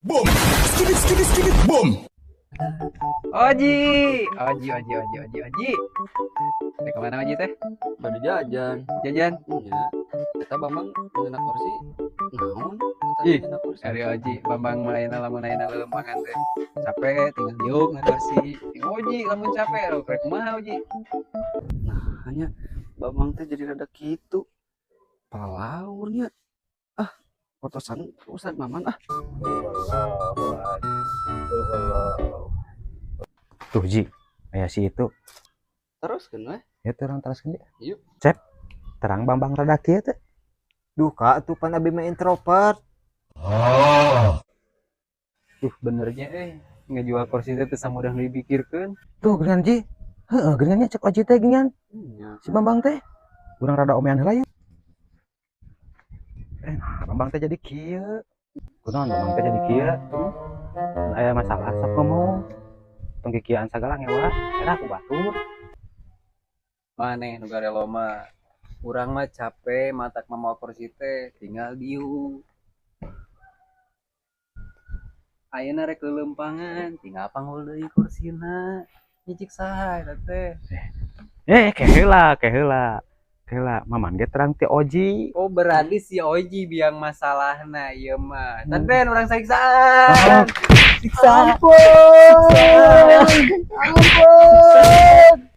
Boom. Skidit, boom. Oji. Teh kemana Oji teh? Bade jajan. Jajan? Iya. Kita Bambang ngeuna kursi. Naon? Ih, Ngeuna kursi. dari Oji, Bambang main lamun ayeuna leumpangan teh. Capek tinggal diuk ngekursi. Oji lamun capek lo krek kumaha Oji? Nah, hanya Bambang teh jadi rada kitu. Palaurnya. Ah, potosan Ustaz Maman ah. Tuh Ji, aya si itu. Terus kan we? Ya terang teraskeun dia. Yuk. Cep. Terang Bambang rada kieu teh. Duh kak, tuh pan abi mah introvert. Duh benernya ngejual kursi teh teu samudah nu dipikirkeun. Tuh geungan Ji. Heeh, geungannya cek Oji teh geungan. Iya. Si Bambang teh urang rada omean heula yeuh. Nah, Bambang teh jadi kieu. Kunaon Bambang teh jadi kieu? Aya masalah sok ngomong. Pengkikian sagala ngewa, era aku batur. Maneh nu garelo mah urang mah capek matak mamawa kursi teh tinggal diuk. Ayeuna rek leumpangan tinggal panggul deui kursina. Nyicik saha eta teh? Keheula. Keheula, Maman ge terang ti Oji. Oh berarti si Oji biang masalahna ieu mah. Tan ben urang siksaan. Siksa. Ampun.